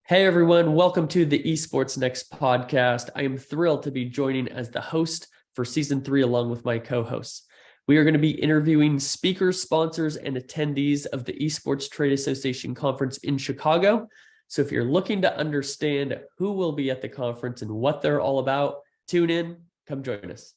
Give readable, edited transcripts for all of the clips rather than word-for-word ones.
Hey everyone, welcome to the EsportsNext podcast. I am thrilled to be joining as the host for season 3 along with my co-hosts. We are going to be interviewing speakers, sponsors, and attendees of the Esports Trade Association conference in Chicago. So if you're looking to understand who will be at the conference and what they're all about, tune in, come join us.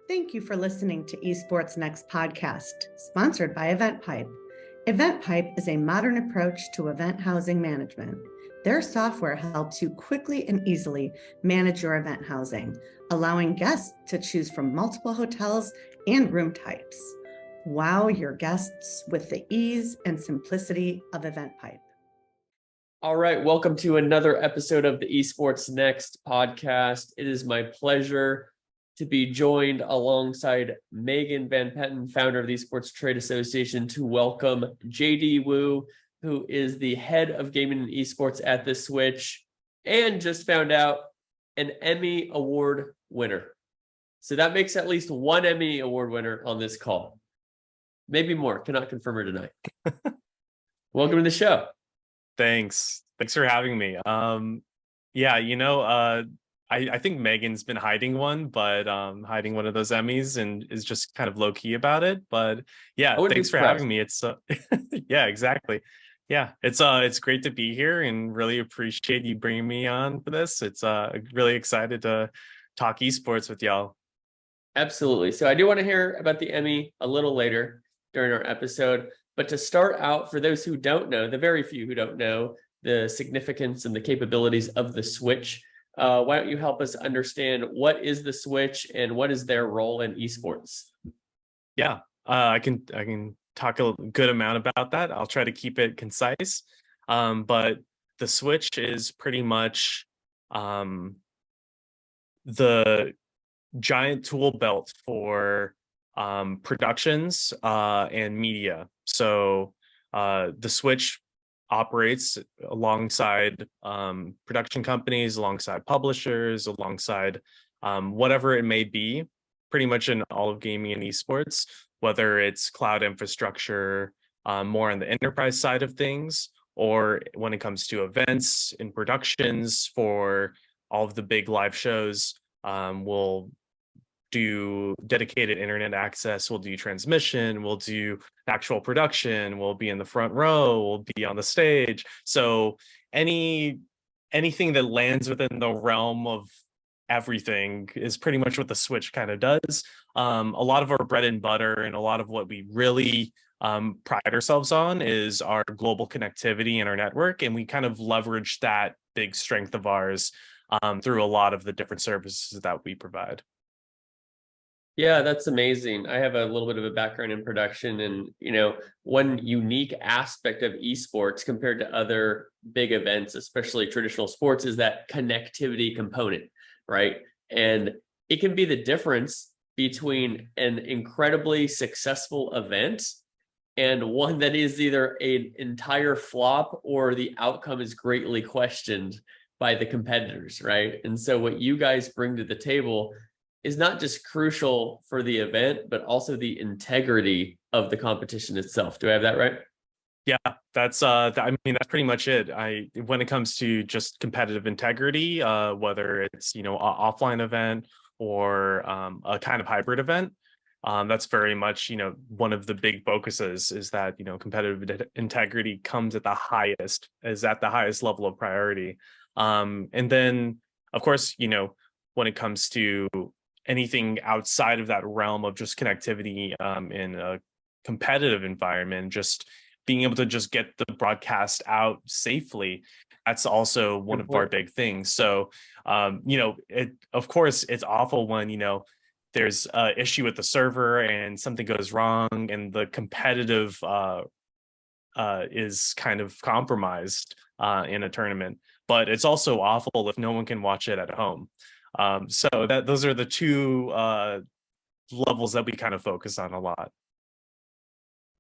Thank you for listening to EsportsNext podcast, sponsored by EventPipe. EventPipe is a modern approach to event housing management. Their software helps you quickly and easily manage your event housing, allowing guests to choose from multiple hotels and room types. Wow your guests with the ease and simplicity of EventPipe. All right, welcome to another episode of the EsportsNext podcast. It is my pleasure to be joined alongside Megan Van Petten, founder of the Esports Trade Association, to welcome JD Wu, who is the head of gaming and esports at the Switch, and just found out an Emmy Award winner. So that makes at least one Emmy Award winner on this call. Maybe more, cannot confirm or deny. Welcome to the show. Thanks for having me. I think Megan's been hiding one, but hiding one of those Emmys and is just kind of low key about it. But yeah, thanks for having me. It's yeah, exactly. Yeah, it's great to be here and really appreciate you bringing me on for this. It's really excited to talk esports with y'all. Absolutely. So I do want to hear about the Emmy a little later during our episode. But to start out, for those who don't know, the very few who don't know the significance and the capabilities of the Switch, why don't you help us understand what is the Switch and what is their role in esports? Yeah, I can talk a good amount about that. I'll try to keep it concise. But the Switch is pretty much the giant tool belt for productions and media. So the Switch operates alongside production companies, alongside publishers, alongside whatever it may be, pretty much in all of gaming and esports, whether it's cloud infrastructure, more on the enterprise side of things, or when it comes to events and productions for all of the big live shows, we'll do dedicated internet access, we'll do transmission, we'll do actual production, we'll be in the front row, we'll be on the stage. So anything that lands within the realm of everything is pretty much what the Switch kind of does. A lot of our bread and butter and a lot of what we really pride ourselves on is our global connectivity and our network, and we kind of leverage that big strength of ours through a lot of the different services that we provide. Yeah, that's amazing. I have a little bit of a background in production, and one unique aspect of esports compared to other big events, especially traditional sports, is that connectivity component, right? And it can be the difference between an incredibly successful event and one that is either an entire flop or the outcome is greatly questioned by the competitors, right? And so what you guys bring to the table is not just crucial for the event, but also the integrity of the competition itself. Do I have that right? Yeah, that's pretty much it. When it comes to just competitive integrity, whether it's an offline event or a kind of hybrid event, that's very much one of the big focuses is that competitive integrity comes at the highest level of priority. And then of course when it comes to anything outside of that realm of just connectivity in a competitive environment, just being able to just get the broadcast out safely, that's also one of our big things. So of course it's awful when there's an issue with the server and something goes wrong and the competitive is kind of compromised in a tournament, but it's also awful if no one can watch it at home. So those are the two levels that we kind of focus on a lot.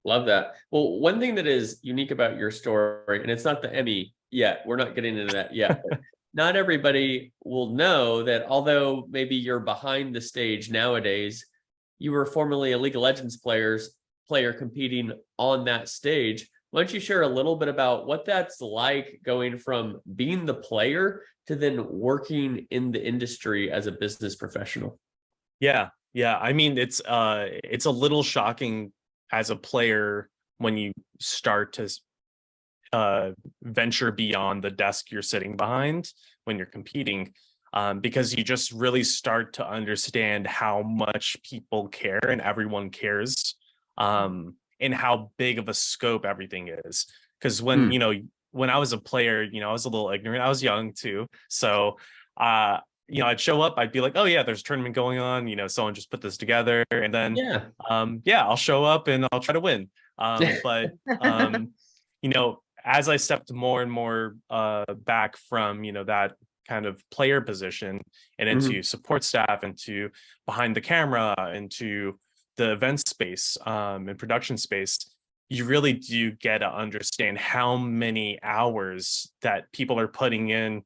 Love that. Well, one thing that is unique about your story, and it's not the Emmy yet, we're not getting into that yet, but not everybody will know that although maybe you're behind the stage nowadays, you were formerly a League of Legends player competing on that stage. Why don't you share a little bit about what that's like going from being the player to then working in the industry as a business professional? Yeah, yeah. I mean, it's a little shocking as a player when you start to venture beyond the desk you're sitting behind when you're competing, because you just really start to understand how much people care and everyone cares, and how big of a scope everything is. Because Hmm. when I was a player, I was a little ignorant. I was young too, so I'd show up, I'd be like, oh yeah, there's a tournament going on, someone just put this together, and then Yeah. yeah, I'll show up and I'll try to win. But as I stepped more and more back from that kind of player position and into Mhm. support staff, into behind the camera, into the event space, and production space, you really do get to understand how many hours that people are putting in,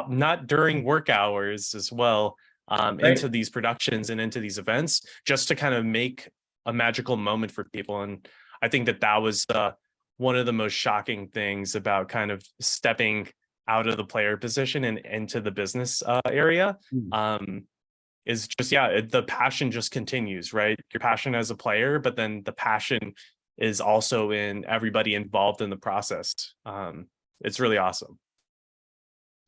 not during work hours as well, into Right. these productions and into these events, just to kind of make a magical moment for people. And I think that was one of the most shocking things about kind of stepping out of the player position and into the business area, Mm. um, is just, the passion just continues, right? Your passion as a player, but then the passion is also in everybody involved in the process. It's really awesome.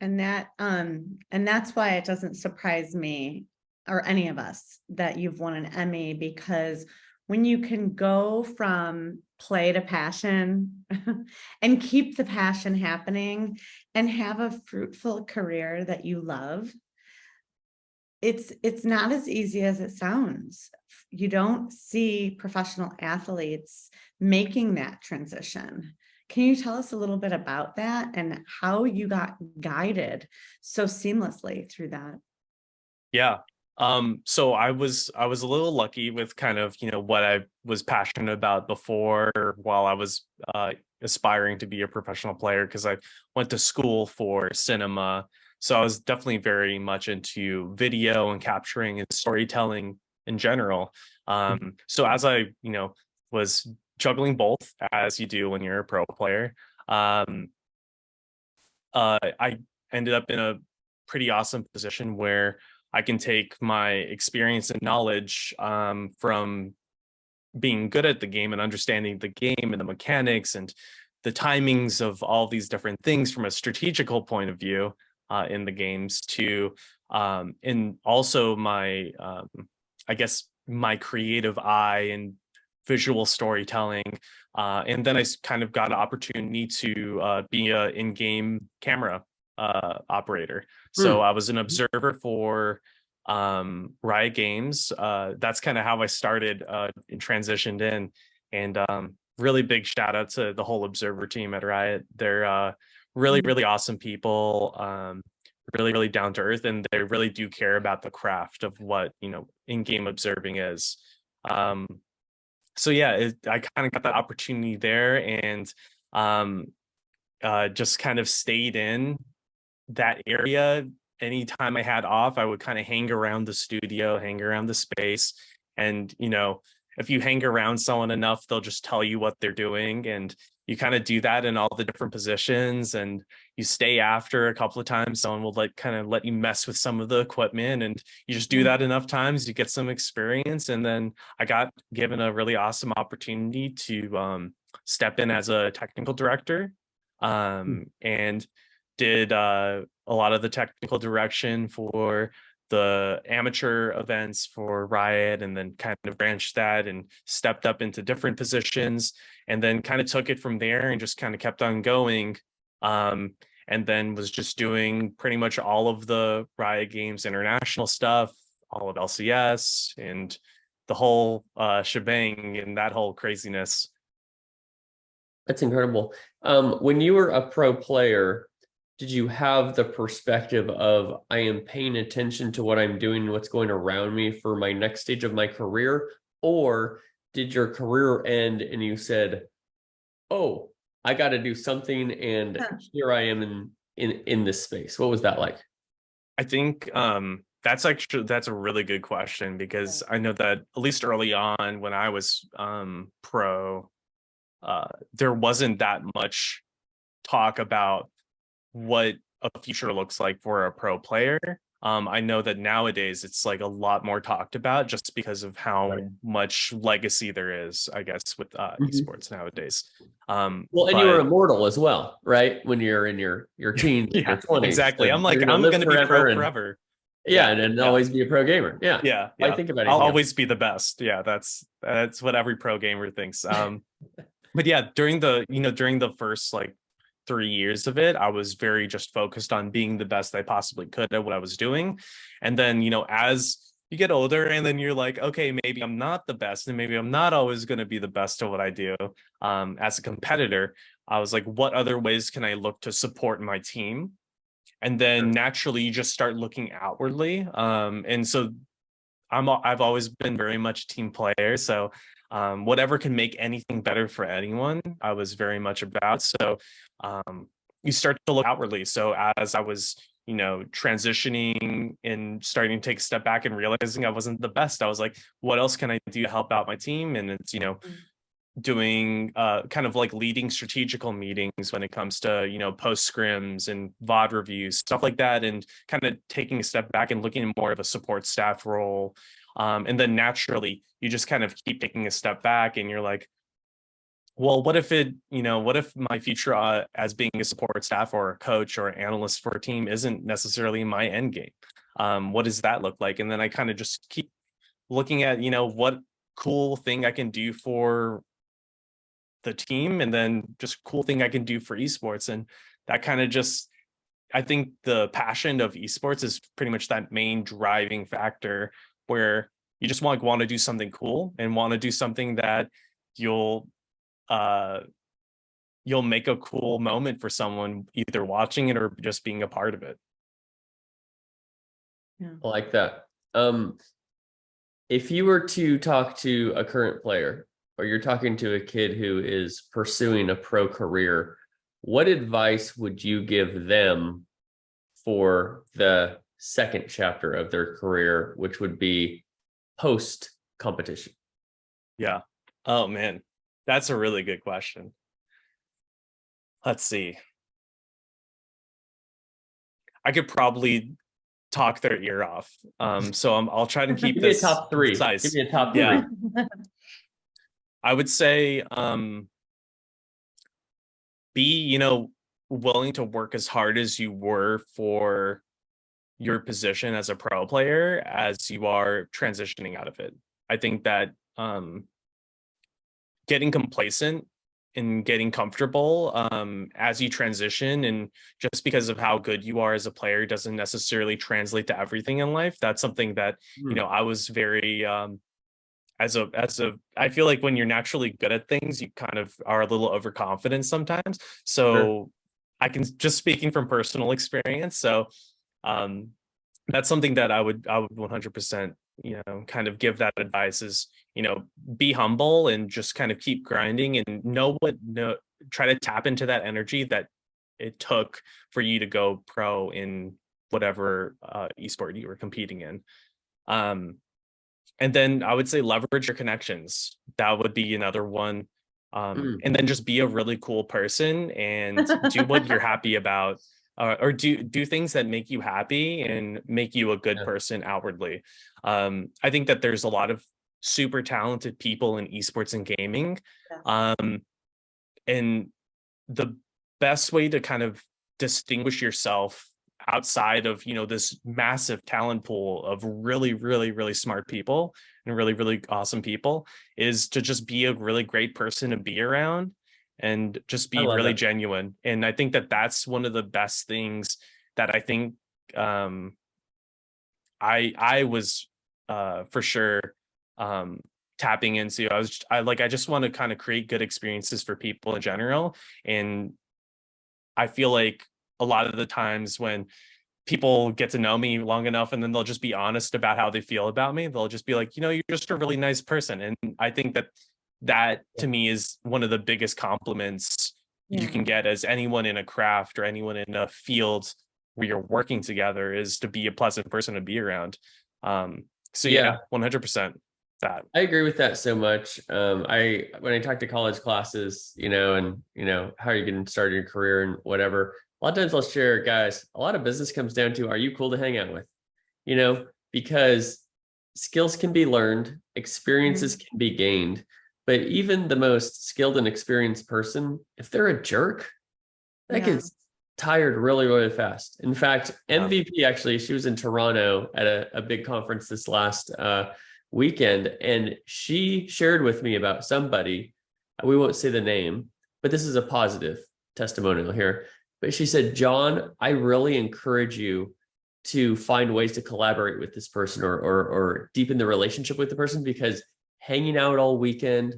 And that's why it doesn't surprise me or any of us that you've won an Emmy, because when you can go from play to passion and keep the passion happening and have a fruitful career that you love, it's not as easy as it sounds. You don't see professional athletes making that transition. Can you tell us a little bit about that and how you got guided so seamlessly through that? Yeah. So I was a little lucky with kind of, what I was passionate about before while I was aspiring to be a professional player, because I went to school for cinema. So I was definitely very much into video and capturing and storytelling in general. So as I, was juggling both, as you do when you're a pro player, um, I ended up in a pretty awesome position where I can take my experience and knowledge, from being good at the game and understanding the game and the mechanics and the timings of all these different things from a strategical point of view, in the games, to and also my I guess my creative eye and visual storytelling, and then kind of got an opportunity to be a in-game camera operator. So Hmm. I was an observer for Riot Games. That's kind of how I started and transitioned in. And really big shout out to the whole observer team at Riot. They're really, really awesome people. Really, really down to earth, and they really do care about the craft of what in-game observing is. Um, so yeah, I kind of got that opportunity there, and um, just kind of stayed in that area. Anytime I had off, I would kind of hang around the studio, hang around the space. And, if you hang around someone enough, they'll just tell you what they're doing. And you kind of do that in all the different positions. And you stay after a couple of times, someone will kind of let you mess with some of the equipment. And you just do that enough times, you get some experience. And then I got given a really awesome opportunity to step in as a technical director, and did a lot of the technical direction for the amateur events for Riot, and then kind of branched that and stepped up into different positions, and then kind of took it from there and just kind of kept on going. Um, and then was just doing pretty much all of the Riot Games international stuff, all of LCS, and the whole shebang and that whole craziness. That's incredible. When you were a pro player, did you have the perspective of I am paying attention to what I'm doing, what's going around me for my next stage of my career? Or did your career end and you said, oh, I got to do something, and here I am in this space? What was that like? I think that's a really good question, because I know that at least early on when I was pro, there wasn't that much talk about what a future looks like for a pro player. I know that nowadays it's like a lot more talked about, just because of how Right. much legacy there is, I guess, with Mhm. esports nowadays. Well, and you were But immortal as well, right? When you're in your teens and yeah, your 20s, exactly. I'm you're like, gonna I'm live gonna be pro forever, and forever. yeah, Yeah, and yeah. always be a pro gamer. Yeah. Yeah, Why yeah. think about I'll anything else? always be the best. Yeah, that's what every pro gamer thinks. But yeah, during the first like 3 years of it, I was very just focused on being the best I possibly could at what I was doing. And then, as you get older, and then you're like, okay, maybe I'm not the best, and maybe I'm not always going to be the best at what I do. As a competitor, I was like, what other ways can I look to support my team? And then naturally you just start looking outwardly. And so I've always been very much a team player. So whatever can make anything better for anyone, I was very much about. So you start to look outwardly. So as I was, transitioning and starting to take a step back and realizing I wasn't the best, I was like, what else can I do to help out my team? And it's, doing kind of like leading strategical meetings when it comes to post scrims and VOD reviews, stuff like that, and kind of taking a step back and looking at more of a support staff role. And then naturally you just kind of keep taking a step back, and you're like, well, what if my future as being a support staff or a coach or an analyst for a team isn't necessarily my end game? What does that look like? And then I kind of just keep looking at what cool thing I can do for the team, and then just cool thing I can do for esports. And that kind of just, I think the passion of esports is pretty much that main driving factor, where you just want to do something cool and want to do something that you'll uh you'll make a cool moment for someone either watching it or just being a part of it. Yeah. I like that. If you were to talk to a current player, or you're talking to a kid who is pursuing a pro career, what advice would you give them for the second chapter of their career, which would be post competition? Yeah. Oh man, that's a really good question. Let's see. I could probably talk their ear off. So I'll try to keep Give me a this top three. Give concise. me a top Yeah. three. I would say be, willing to work as hard as you were for your position as a pro player as you are transitioning out of it. I think that getting complacent and getting comfortable as you transition, and just because of how good you are as a player doesn't necessarily translate to everything in life. That's something that I was very as a I feel like when you're naturally good at things, you kind of are a little overconfident sometimes. Sure. So I can just, speaking from personal experience, so um that's something that I would 100% kind of give that advice is, be humble and just kind of keep grinding, and try to tap into that energy that it took for you to go pro in whatever esport you were competing in. um and then I would say leverage your connections. That would be another one. And then just be a really cool person and do what you're happy about, or do things that make you happy and make you a good Yeah. person outwardly. I think that there's a lot of super talented people in esports and gaming. And the best way to kind of distinguish yourself outside of this massive talent pool of really really really smart people and really really awesome people is to just be a really great person to be around, and just I be love really that. genuine. And I think that that's one of the best things that I think I was for sure um tapping into. I just want to kind of create good experiences for people in general. And I feel like a lot of the times when people get to know me long enough, and then they'll just be honest about how they feel about me. They'll just be like, you're just a really nice person. And I think that to me is one of the biggest compliments you can get as anyone in a craft or anyone in a field where you're working together, is to be a pleasant person to be around. So yeah, 100% that. I agree with that so much. When I talk to college classes, and how are you getting started in your career and whatever, a lot of times I'll share, guys, a lot of business comes down to, are you cool to hang out with? Because skills can be learned, experiences can be gained, but even the most skilled and experienced person, if they're a jerk, that gets tired really, really fast. In fact, MVP, actually, she was in Toronto at a big conference this last weekend, and she shared with me about somebody, we won't say the name, but this is a positive testimonial here. But she said, John, I really encourage you to find ways to collaborate with this person or deepen the relationship with the person, because hanging out all weekend,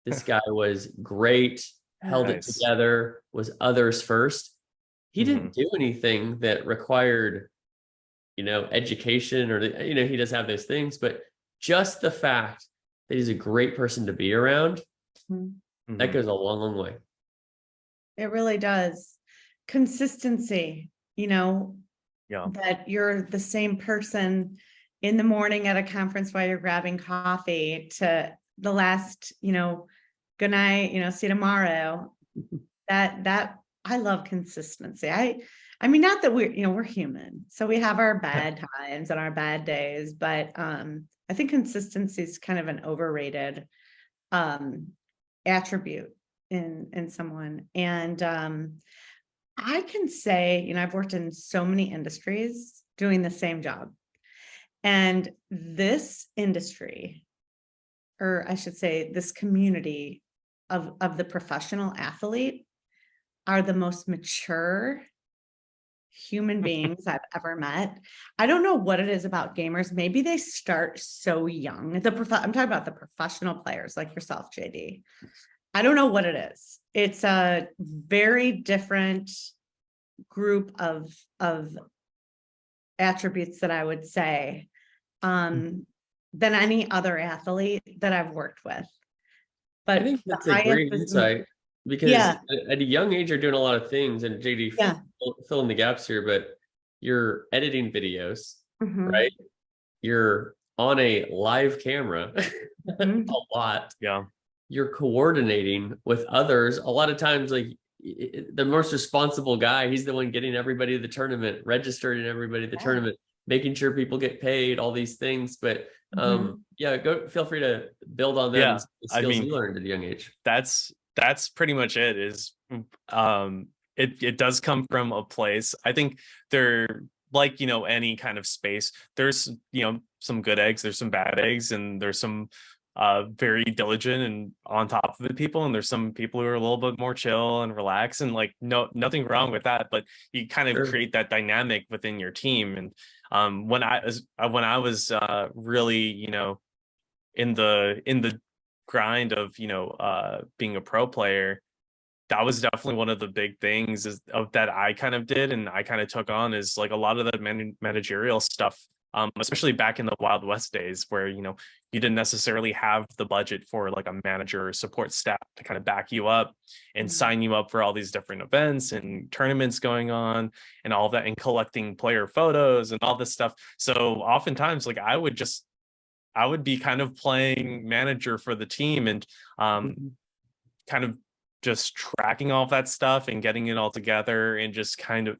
this guy was great, held it together, was others first. He didn't do anything that required, education, or, he does have those things, but just the fact that he's a great person to be around, that goes a long, long way. It really does. Consistency, that you're the same person in the morning at a conference while you're grabbing coffee to the last, good night, see you tomorrow. That I love consistency. I mean, not that we're human, so we have our bad times and our bad days, but I think consistency is kind of an overrated attribute in someone. And I can say, I've worked in so many industries doing the same job, and this industry, or I should say this community of the professional athlete, are the most mature human beings I've ever met. I don't know what it is about gamers. Maybe they start so young. I'm talking about the professional players like yourself, JD. I don't know what it is. It's a very different group of attributes that I would say than any other athlete that I've worked with. But I think that's a great insight, because at a young age, you're doing a lot of things, and JD, fill in the gaps here, but you're editing videos, right? You're on a live camera a lot. Yeah. You're coordinating with others. A lot of times, like, the most responsible guy, he's the one getting everybody to the tournament, registering everybody at the tournament, making sure people get paid, all these things. But feel free to build on them. The skills you learned at a young age. That's pretty much it. Is it does come from a place. I think they're like, any kind of space, there's some good eggs, there's some bad eggs, and there's some very diligent and on top of it people, and there's some people who are a little bit more chill and relaxed, and like, nothing wrong with that, but you kind of create that dynamic within your team. And when I was really in the grind of being a pro player, that was definitely one of the big things that I kind of did, and I kind of took on, is like a lot of the managerial stuff, especially back in the Wild West days, where you didn't necessarily have the budget for like a manager or support staff to kind of back you up and sign you up for all these different events and tournaments going on and all of that, and collecting player photos and all this stuff. So oftentimes, like, I would be kind of playing manager for the team, and kind of just tracking all of that stuff and getting it all together, and just kind of,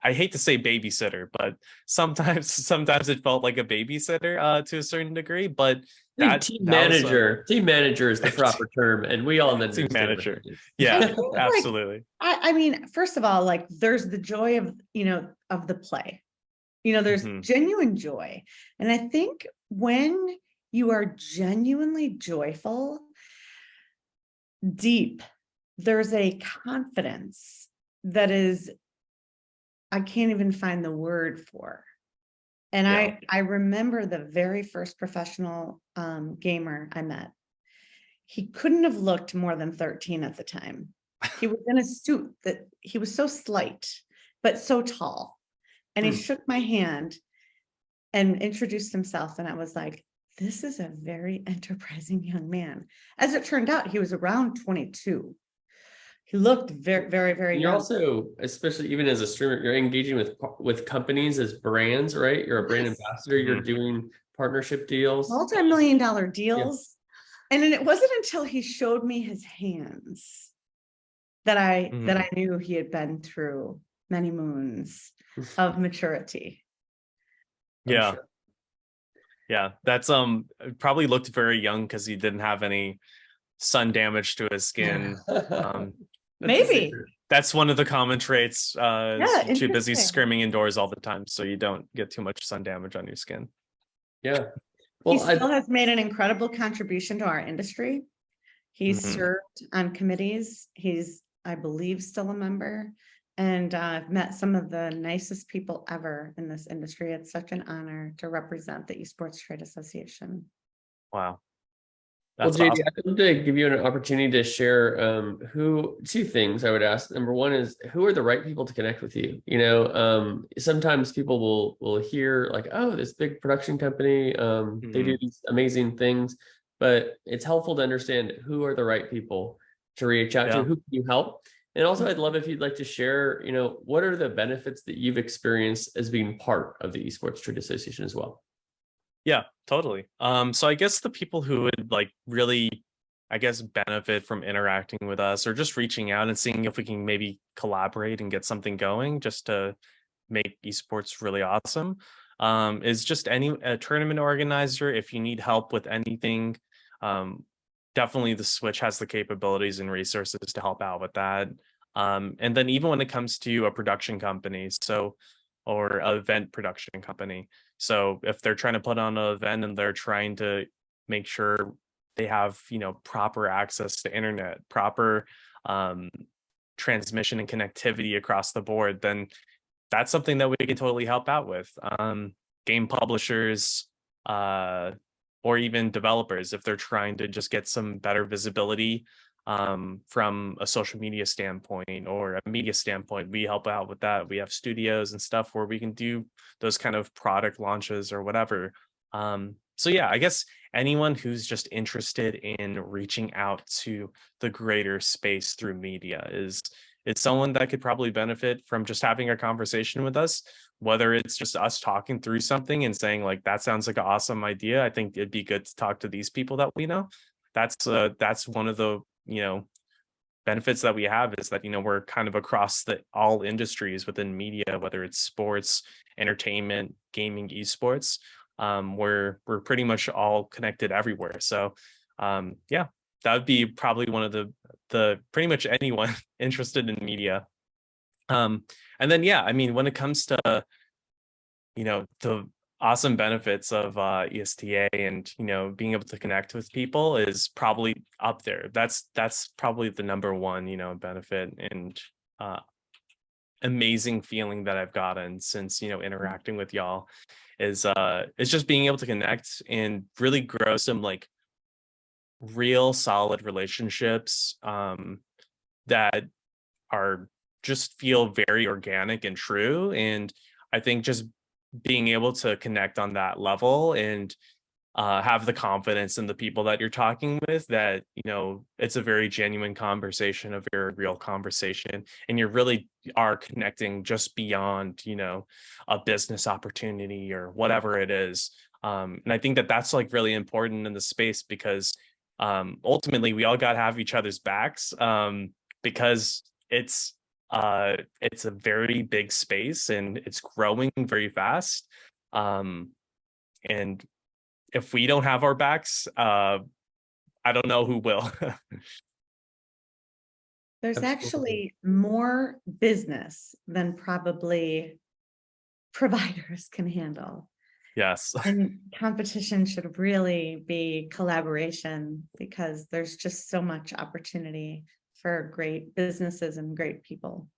I hate to say babysitter, but sometimes it felt like a babysitter to a certain degree. But team manager is the proper term, and we all know team manager. Yeah, absolutely. I mean, first of all, like, there's the joy of of the play. There's genuine joy, and I think when you are genuinely joyful, deep, there's a confidence that is, I can't even find the word for. And I remember the very first professional gamer I met. He couldn't have looked more than 13 at the time. He was in a suit that he was so slight, but so tall. and he shook my hand and introduced himself. And I was like, this is a very enterprising young man. As it turned out, he was around 22. He looked very, very, very You're young. also, especially even as a streamer, you're engaging with companies as brands, right? You're a brand Yes. ambassador. You're doing partnership deals. Multi-million-dollar deals. And then it wasn't until he showed me his hands that I knew he had been through many moons of maturity. Yeah. Sure. Yeah. That's probably looked very young because he didn't have any sun damage to his skin. Maybe. That's one of the common traits. Yeah, too busy interesting. scrimming indoors all the time, so you don't get too much sun damage on your skin. Yeah. He Well, still has made an incredible contribution to our industry. He's Mhm. served on committees. He's, I believe, still a member. And I've met some of the nicest people ever in this industry. It's such an honor to represent the Esports Trade Association. Wow. well, That's JD, awesome. I'd love to give you an opportunity to share two things I would ask. Number one is, who are the right people to connect with you? Sometimes people will hear like, oh, this big production company, they do these amazing things, but it's helpful to understand who are the right people to reach out to, Yeah. who can you help? And also, I'd love if you'd like to share, what are the benefits that you've experienced as being part of the Esports Trade Association as well? Yeah, totally. So I guess the people who would like really, I guess, benefit from interacting with us or just reaching out and seeing if we can maybe collaborate and get something going just to make esports really awesome, is just a tournament organizer. If you need help with anything, definitely the Switch has the capabilities and resources to help out with that. And then even when it comes to a production company, or an event production company. So if they're trying to put on an event and they're trying to make sure they have, proper access to internet, proper um, transmission and connectivity across the board, then that's something that we can totally help out with. Game publishers, or even developers, if they're trying to just get some better visibility from a social media standpoint or a media standpoint, we help out with that. We have studios and stuff where we can do those kind of product launches or whatever. So yeah, I guess anyone who's just interested in reaching out to the greater space through media is it's someone that could probably benefit from just having a conversation with us, whether it's just us talking through something and saying like, that sounds like an awesome idea. I think it'd be good to talk to these people that we know. That's one of the, benefits that we have is that, we're kind of across all industries within media, whether it's sports, entertainment, gaming, esports. We're pretty much all connected everywhere. So yeah, that would be probably one of the pretty much anyone interested in media. And then yeah, I mean, when it comes to the awesome benefits of ESTA and being able to connect with people is probably up there. That's probably the number one benefit and amazing feeling that I've gotten since interacting with y'all is just being able to connect and really grow some like real solid relationships that are just feel very organic and true. And I think just being able to connect on that level and have the confidence in the people that you're talking with that it's a very genuine conversation, a very real conversation, and you really are connecting just beyond a business opportunity or whatever it is. And I think that that's like really important in the space because ultimately we all got to have each other's backs, because it's a very big space and it's growing very fast. And if we don't have our backs, I don't know who will. There's Absolutely. actually more business than probably providers can handle. Yes. And competition should really be collaboration because there's just so much opportunity for great businesses and great people.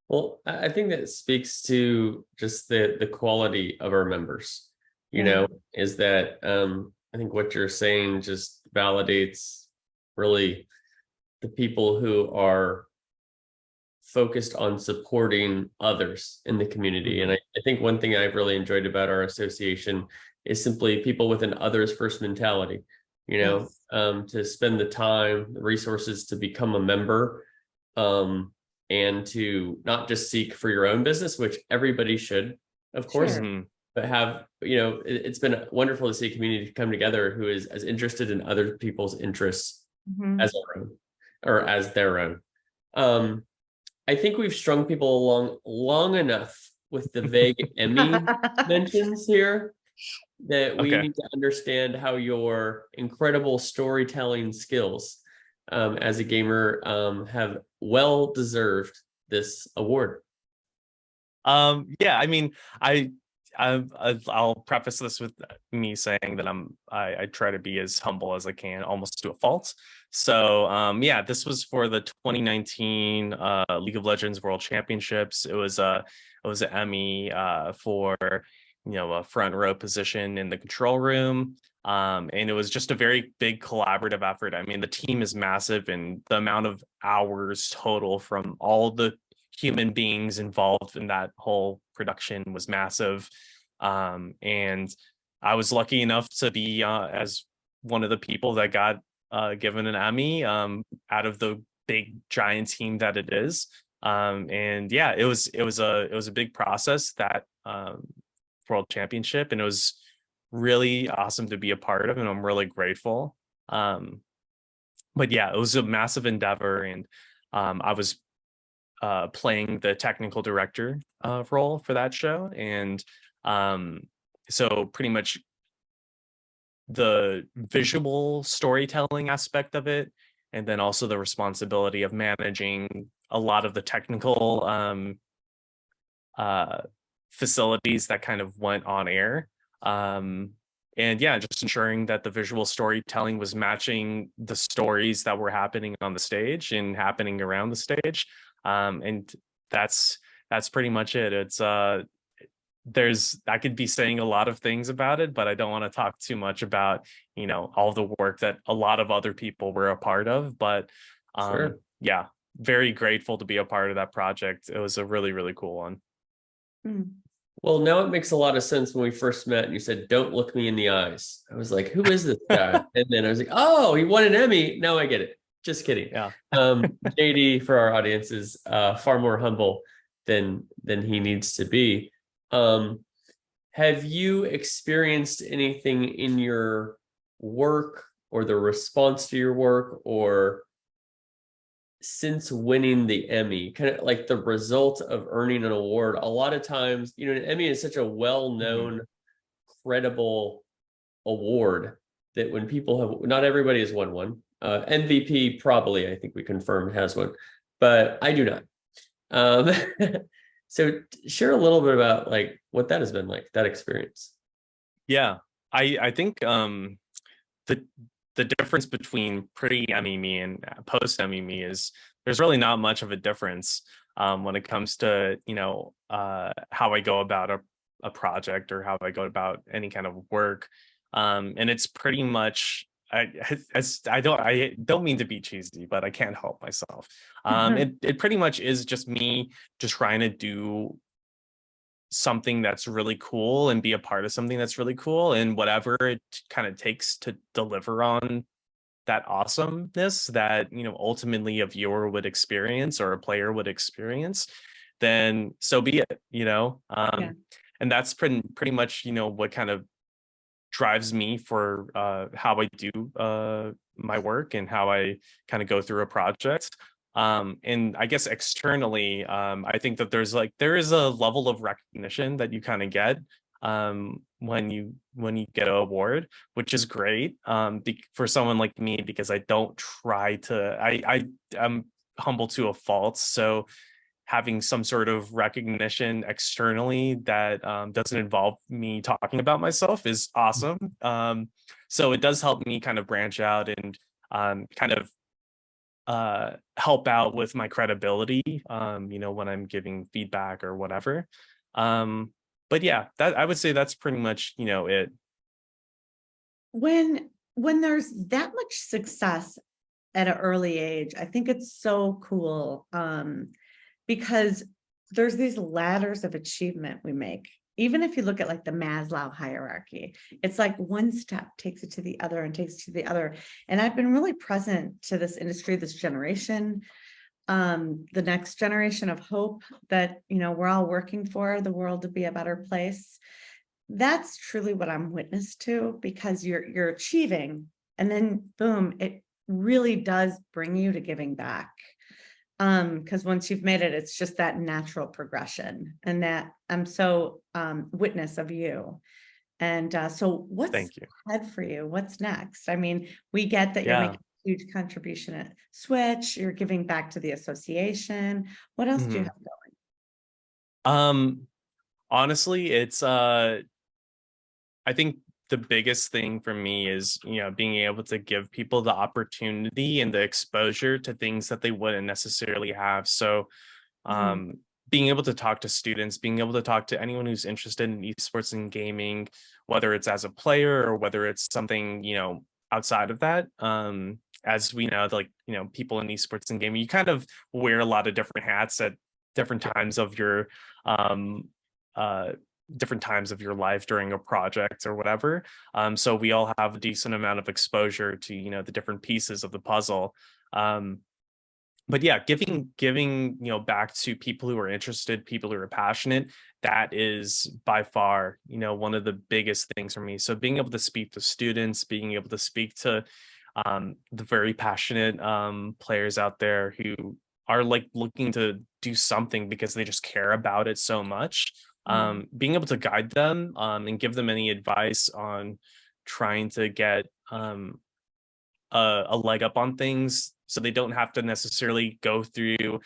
Well, I think that speaks to just the quality of our members, Yeah. is that I think what you're saying just validates really the people who are focused on supporting others in the community. And I think one thing I've really enjoyed about our association is simply people with an others first mentality, Yes. to spend the time, the resources to become a member, and to not just seek for your own business, which everybody should, of course, Sure. but have, it's been wonderful to see a community come together who is as interested in other people's interests Mhm. as our own or as their own. I think we've strung people along long enough with the vague Emmy mentions here that we Okay. need to understand how your incredible storytelling skills, as a gamer, have well deserved this award. Yeah, I mean, I'll preface this with me saying that I try to be as humble as I can, almost to a fault. So yeah, this was for the 2019 League of Legends World Championships. It was an Emmy for a front row position in the control room. And it was just a very big collaborative effort. I mean, the team is massive, and the amount of hours total from all the human beings involved in that whole production was massive. And I was lucky enough to be as one of the people that got given an Emmy out of the big giant team that it is. And yeah, it was a big process, that world championship, and it was really awesome to be a part of, and I'm really grateful. But yeah, it was a massive endeavor, and I was playing the technical director role for that show. And so pretty much the visual storytelling aspect of it, and then also the responsibility of managing a lot of the technical uh, facilities that kind of went on air. And yeah, just ensuring that the visual storytelling was matching the stories that were happening on the stage and happening around the stage. And that's pretty much it. It's I could be saying a lot of things about it, but I don't want to talk too much about, all the work that a lot of other people were a part of. But Sure. yeah, very grateful to be a part of that project. It was a really, really cool one. Mm. Well, now it makes a lot of sense when we first met and you said, "Don't look me in the eyes." I was like, "Who is this guy?" And then I was like, "Oh, he won an Emmy." Now I get it. Just kidding. Yeah. JD, for our audience, is far more humble than he needs to be. Have you experienced anything in your work or the response to your work, or since winning the Emmy, kind of like the result of earning an award? A lot of times, an Emmy is such a well-known, credible award that when people have, not everybody has won one. MVP probably, I think we confirmed, has one, but I do not. Um, so share a little bit about like what that has been like, that experience. Yeah. I think the difference between pre-Emmy me and post-Emmy me is there's really not much of a difference when it comes to how I go about a project, or how I go about any kind of work. And it's pretty much, I don't mean to be cheesy, but I can't help myself. It pretty much is just me just trying to do something that's really cool and be a part of something that's really cool, and whatever it kind of takes to deliver on that awesomeness that ultimately a viewer would experience, or a player would experience, then so be it. Yeah. And that's pretty much what kind of drives me for how I do my work, and how I kind of go through a project. And I guess externally, I think that there is a level of recognition that you kind of get when you get an award, which is great for someone like me, because I don't try to, I'm humble to a fault. So having some sort of recognition externally that doesn't involve me talking about myself is awesome. So it does help me kind of branch out, and kind of help out with my credibility, when I'm giving feedback or whatever. But yeah, that I would say that's pretty much, it. When there's that much success at an early age, I think it's so cool. because there's these ladders of achievement we make. Even if you look at like the Maslow hierarchy, it's like one step takes it to the other and takes it to the other. And I've been really present to this industry, this generation, the next generation of hope that, you know, we're all working for the world to be a better place. That's truly what I'm witness to, because you're achieving, and then boom, it really does bring you to giving back. Because once you've made it, it's just that natural progression, and that I'm so witness of you. And so what's Thank you. ahead for you? What's next? I mean, we get that you're Yeah. making a huge contribution at Switch, you're giving back to the association. What else do you have Honestly, it's I think the biggest thing for me is, you know, being able to give people the opportunity and the exposure to things that they wouldn't necessarily have. So going? being able to talk to students, being able to talk to anyone who's interested in esports and gaming, whether it's as a player or whether it's something, you know, outside of that. As we know, like, you know, people in esports and gaming, you kind of wear a lot of different hats at different times of your different times of your life during a project or whatever. So we all have a decent amount of exposure to, you know, the different pieces of the puzzle. But yeah, giving, you know, back to people who are interested, people who are passionate, that is by far, you know, one of the biggest things for me. So being able to speak to students, being able to speak to the very passionate players out there who are like looking to do something because they just care about it so much. Being able to guide them and give them any advice on trying to get a leg up on things, so they don't have to necessarily go through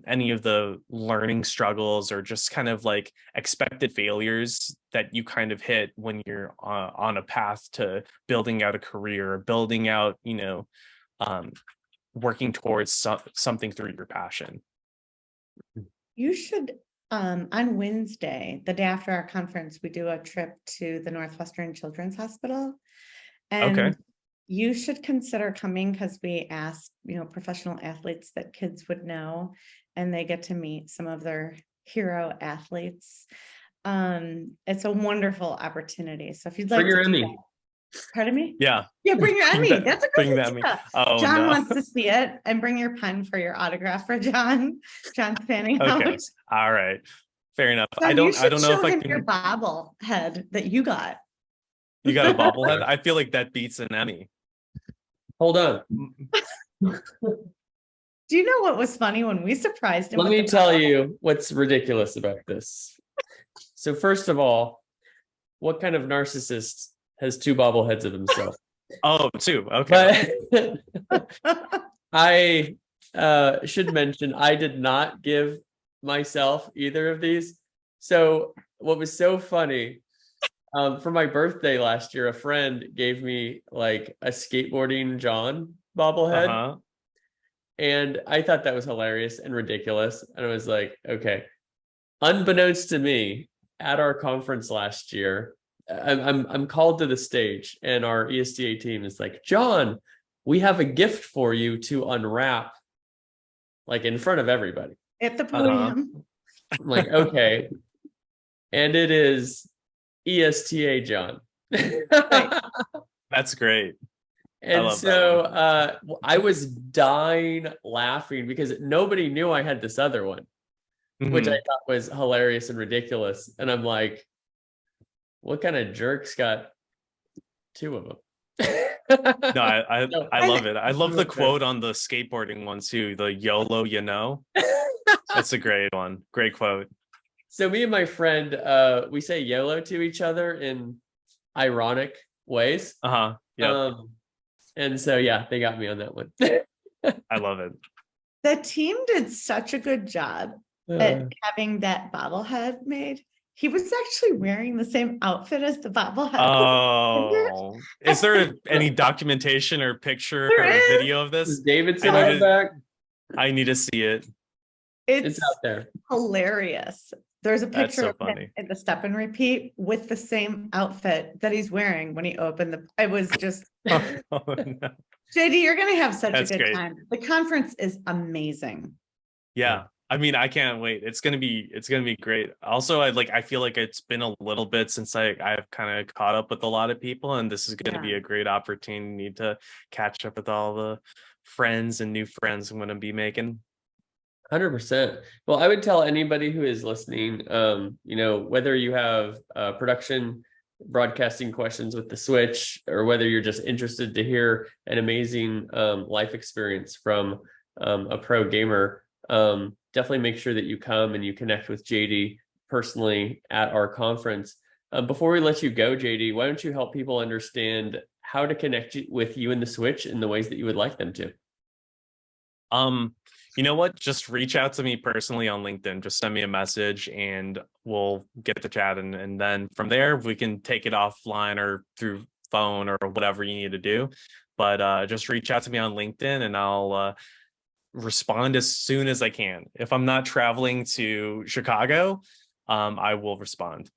any of the learning struggles or just kind of like expected failures that you kind of hit when you're on a path to building out a career, building out, you know, working towards something through your passion. You should, on Wednesday, the day after our conference, we do a trip to the Northwestern Children's Hospital. And Okay. you should consider coming, because we ask, you know, professional athletes that kids would know, and they get to meet some of their hero athletes. It's a wonderful opportunity. So if you'd like Bring your to do Emmy. that, pardon me? Yeah. Yeah, bring your Emmy. That's a Bring good the Emmy. idea. Oh, John no. wants to see it, and bring your pen for your autograph for John. John's fanning Okay. out. All right. Fair enough. So I you don't should know if show I him can. your bobblehead that you got. You got a bobblehead? I feel like that beats an Emmy. Hold on. Do you know what was funny when we surprised him? Let me tell you what's ridiculous about this. So first of all, what kind of narcissist has two bobbleheads of himself? Oh, two. Okay. But I should mention, I did not give myself either of these. So what was so funny, for my birthday last year, a friend gave me like a skateboarding John bobblehead. Uh-huh. And I thought that was hilarious and ridiculous. And I was like, okay. Unbeknownst to me, at our conference last year, I'm called to the stage, and our ESTA team is like, John, we have a gift for you to unwrap, like in front of everybody. At the podium. I'm like, okay. And it is ESTA John. That's great. And so I was dying laughing because nobody knew I had this other one, which I thought was hilarious and ridiculous. And I'm like, what kind of jerks got two of them? No, I love it. I love the quote on the skateboarding one too, the YOLO, you know. That's a great one. Great quote. So me and my friend, we say YOLO to each other in ironic ways. Yeah. And so, yeah, they got me on that one. I love it. The team did such a good job at having that bobblehead made. He was actually wearing the same outfit as the bobblehead. Oh, is there any documentation or picture or video of this? Davidson on the back. I need to see it. It's out there. Hilarious. There's a picture of funny. him in the step and repeat with the same outfit that he's wearing when he opened the. It was just. Oh, no. JD, you're gonna have such That's a good great. time. The conference is amazing. Yeah, I mean, I can't wait. It's gonna be great. Also, I feel like it's been a little bit since I've kind of caught up with a lot of people, and this is gonna be Yeah. a great opportunity to catch up with all the friends and new friends I'm gonna be making. 100%. Well, I would tell anybody who is listening, whether you have production broadcasting questions with the Switch, or whether you're just interested to hear an amazing life experience from a pro gamer, definitely make sure that you come and you connect with JD personally at our conference. Before we let you go, JD, why don't you help people understand how to connect with you and the Switch in the ways that you would like them to? Um, you know what? Just reach out to me personally on LinkedIn. Just send me a message and we'll get to chat. And then from there, we can take it offline or through phone or whatever you need to do. But just reach out to me on LinkedIn and I'll respond as soon as I can. If I'm not traveling to Chicago, I will respond.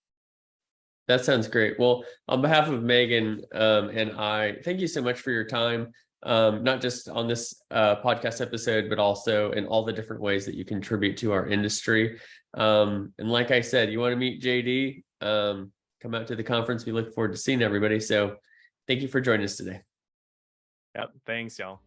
That sounds great. Well, on behalf of Megan and I, thank you so much for your time, not just on this podcast episode, but also in all the different ways that you contribute to our industry. And like I said, you want to meet JD, come out to the conference. We look forward to seeing everybody. So thank you for joining us today. Yep. Thanks, y'all.